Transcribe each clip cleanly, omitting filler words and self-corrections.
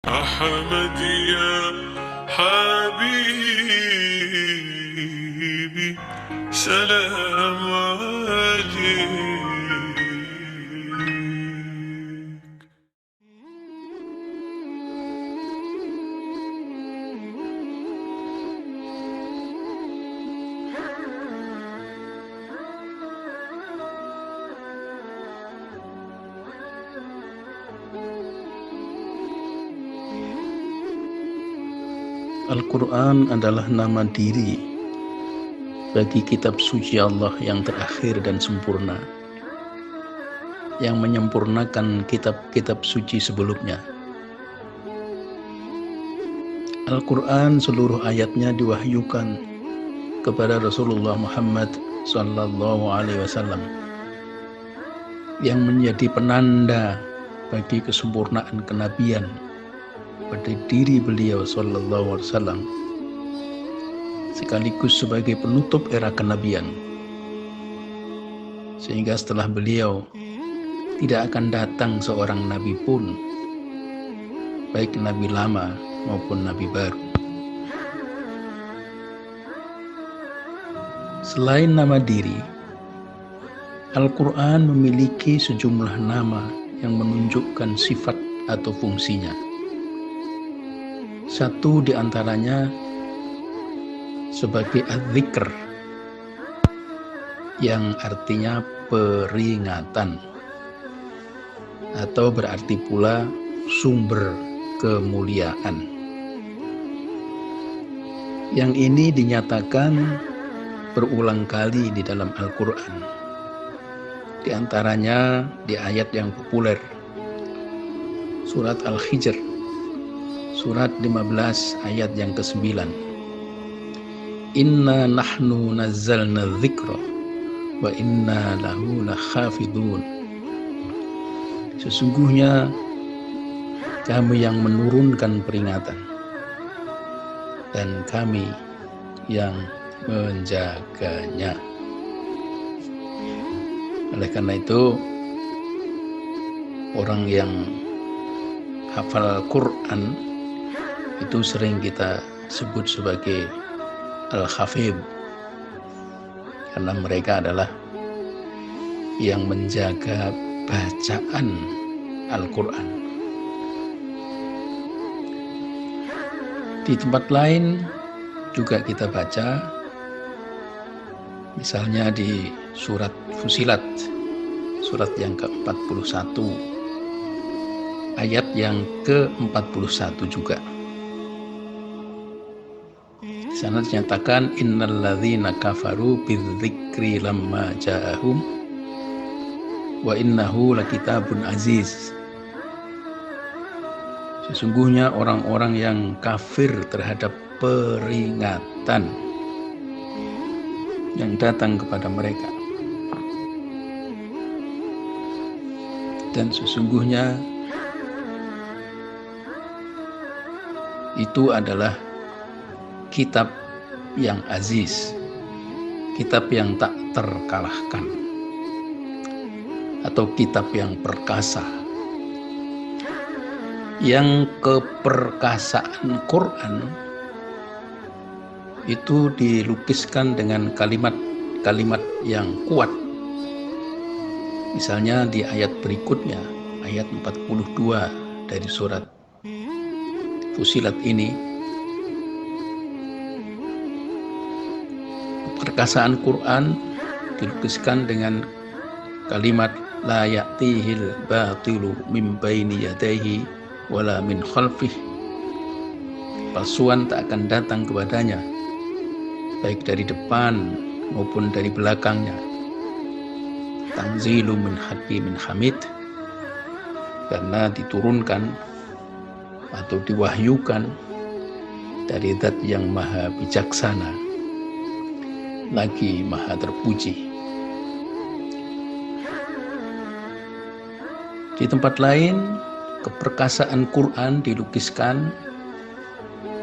أحمد يا حبيبي سلام عليك. Al-Quran adalah nama diri bagi kitab suci Allah yang terakhir dan sempurna, yang menyempurnakan kitab-kitab suci sebelumnya. Al-Quran seluruh ayatnya diwahyukan kepada Rasulullah Muhammad SAW yang menjadi penanda bagi kesempurnaan kenabian pada diri beliau sallallahu alaihi wasallam, sekaligus sebagai penutup era kenabian, sehingga setelah beliau tidak akan datang seorang nabi pun, baik nabi lama maupun nabi baru. Selain nama diri, Al-Quran memiliki sejumlah nama yang menunjukkan sifat atau fungsinya. Satu di antaranya sebagai az-zikr, yang artinya peringatan, atau berarti pula sumber kemuliaan. Yang ini dinyatakan berulang kali di dalam Al-Quran. Di antaranya di ayat yang populer, surat Al-Hijr, surat 15 ayat yang ke-9. Inna nahnu nazzalna dzikra wa inna lahu lakhafidun. Sesungguhnya kami yang menurunkan peringatan dan kami yang menjaganya. Oleh karena itu, orang yang hafal Quran itu sering kita sebut sebagai Al-Hafidh, karena mereka adalah yang menjaga bacaan Al-Quran. Di tempat lain juga kita baca, misalnya di surat Fusilat, surat yang ke-41, ayat yang ke-41 juga. Di sana dinyatakan innalladzina kafaru bidzikri lamma ja'ahum wa innahu lakitabun aziz. Sesungguhnya orang-orang yang kafir terhadap peringatan yang datang kepada mereka, dan sesungguhnya itu adalah kitab yang aziz, kitab yang tak terkalahkan, atau kitab yang perkasa. Yang keperkasaan Quran itu dilukiskan dengan kalimat-kalimat yang kuat. Misalnya di ayat berikutnya, ayat 42 dari surat Fusilat ini, perkasaan Quran dilukiskan dengan kalimat la ya'tihil batilu min baini yadayhi wala min khalfih. Palsuan tak akan datang kepadanya, baik dari depan maupun dari belakangnya. Tanzilu min hakimin hamid, karena diturunkan atau diwahyukan dari Zat yang maha bijaksana lagi maha terpuji. Di tempat lain, keperkasaan Quran dilukiskan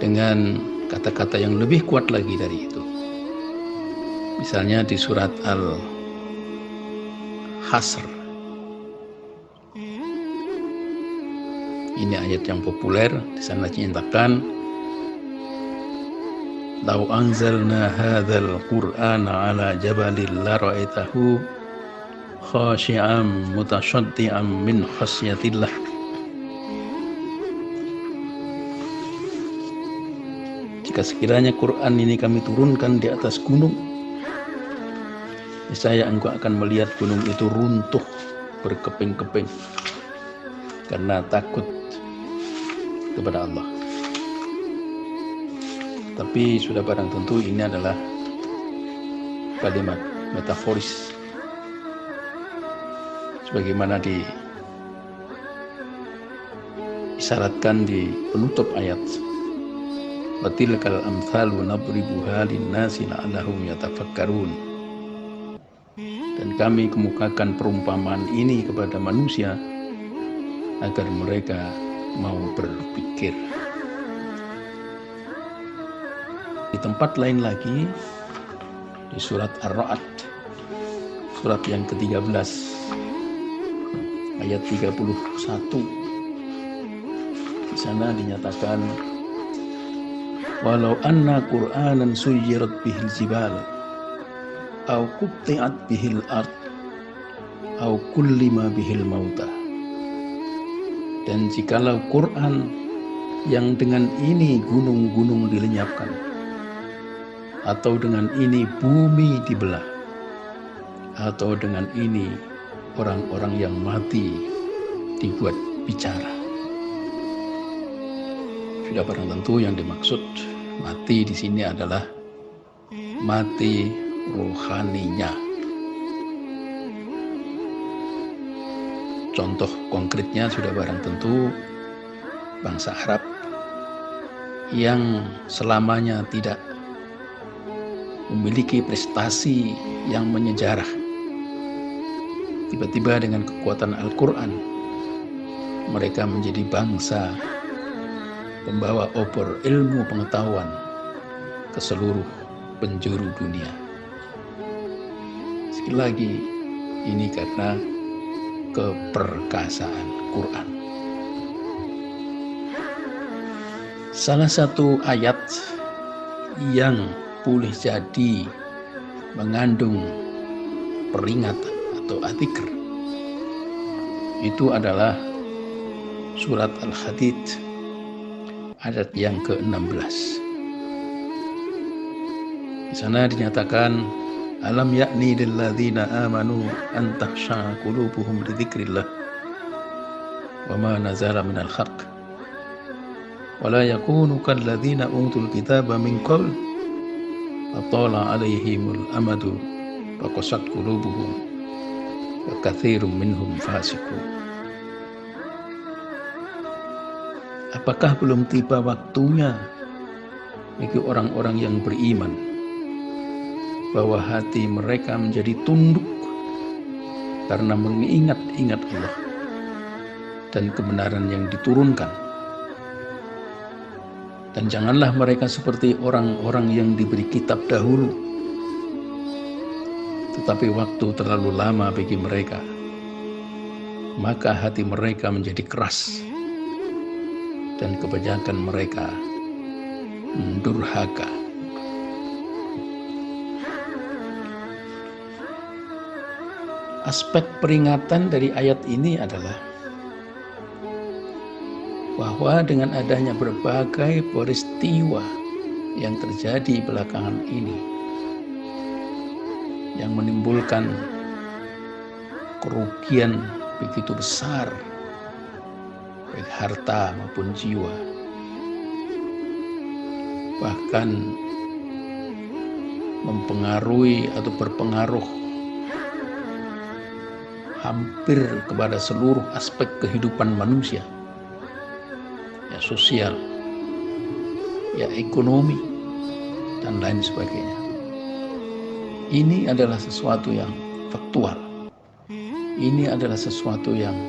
dengan kata-kata yang lebih kuat lagi dari itu. Misalnya di surat Al-Hasr, Ini ayat yang populer. Di sana dinyatakan, "Lau anzalna hadzal Qur'ana 'ala jabalin la ra'aitahu khashi'an mutasaddian min khasyatillah." Jika sekiranya Quran ini kami turunkan di atas gunung, niscaya engkau akan melihat gunung itu runtuh berkeping-keping karena takut kepada Allah. Tapi sudah barang tentu ini adalah kalimat metaforis, sebagaimana disyaratkan di penutup ayat, "Watilkal amthalu nadribuha linnasi la'allahum yatafakkarun." Dan kami kemukakan perumpamaan ini kepada manusia agar mereka mau berpikir. Di tempat lain lagi, di surat Ar-Ra'd, surat yang ke-13, ayat 31, di sana dinyatakan, "Walau anna Qur'anan suyirat bihil jibal, au qutti'at bihil ard, au kullima bihil mauta." Dan jikalau Quran yang dengan ini gunung-gunung dilenyapkan, atau dengan ini bumi dibelah, atau dengan ini orang-orang yang mati dibuat bicara. Sudah barang tentu yang dimaksud mati di sini adalah mati rohaninya. Contoh konkretnya sudah barang tentu bangsa Arab yang selamanya tidak memiliki prestasi yang menyejarah. Tiba-tiba dengan kekuatan Al-Quran, mereka menjadi bangsa pembawa obor ilmu pengetahuan ke seluruh penjuru dunia. Sekali lagi, ini karena keperkasaan Quran. Salah satu ayat yang boleh jadi mengandung peringatan atau adzikr itu adalah surat Al-Hadid ayat yang ke-16. Di sana dinyatakan, "Alam ya'ni lil ladzina amanu an takhsha'a qulubuhum li dzikrillah wa ma nazala minal haqq wa la yakunu kal ladzina utul kitaba min qabl fatala 'alaihimul amadu faqasat qulubuhum wa katsirum minhum fasiqun." Apakah belum tiba waktunya bagi orang-orang yang beriman bahwa hati mereka menjadi tunduk karena mengingat-ingat Allah dan kebenaran yang diturunkan? Dan janganlah mereka seperti orang-orang yang diberi kitab dahulu, tetapi waktu terlalu lama bagi mereka, maka hati mereka menjadi keras dan kebanyakan mereka durhaka. Aspek peringatan dari ayat ini adalah bahwa dengan adanya berbagai peristiwa yang terjadi belakangan ini yang menimbulkan kerugian begitu besar baik harta maupun jiwa, bahkan mempengaruhi atau berpengaruh hampir kepada seluruh aspek kehidupan manusia, ya sosial, ya ekonomi, dan lain sebagainya. Ini adalah sesuatu yang faktual. Ini adalah sesuatu yang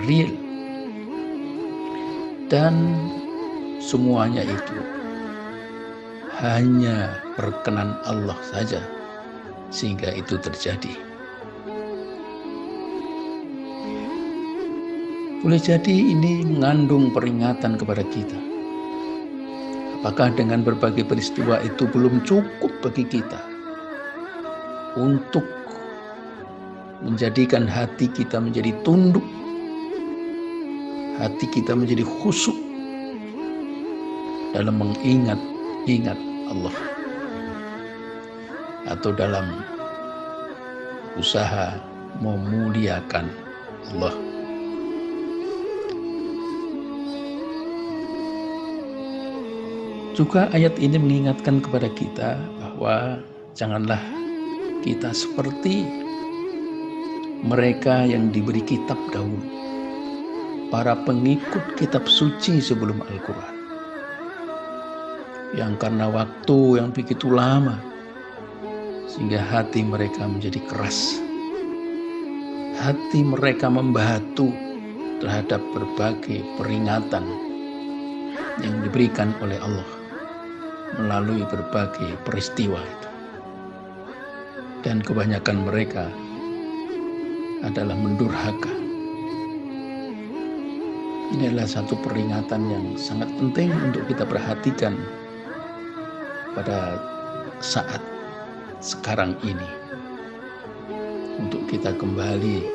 real. Dan semuanya itu hanya perkenan Allah saja sehingga itu terjadi. Boleh jadi ini mengandung peringatan kepada kita. Apakah dengan berbagai peristiwa itu belum cukup bagi kita untuk menjadikan hati kita menjadi tunduk, hati kita menjadi khusyuk dalam mengingat Allah, atau dalam usaha memuliakan Allah. Juga ayat ini mengingatkan kepada kita bahwa janganlah kita seperti mereka yang diberi kitab dahulu, para pengikut kitab suci sebelum Al-Quran, yang karena waktu yang begitu lama sehingga hati mereka menjadi keras, hati mereka membatu terhadap berbagai peringatan yang diberikan oleh Allah melalui berbagai peristiwa itu. Dan kebanyakan mereka adalah mendurhaka. Ini adalah satu peringatan yang sangat penting untuk kita perhatikan pada saat sekarang ini, untuk kita kembali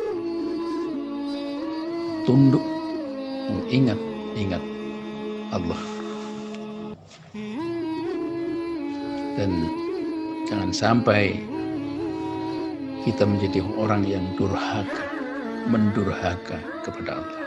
tunduk mengingat Allah. Dan jangan sampai kita menjadi orang yang mendurhaka kepada Allah.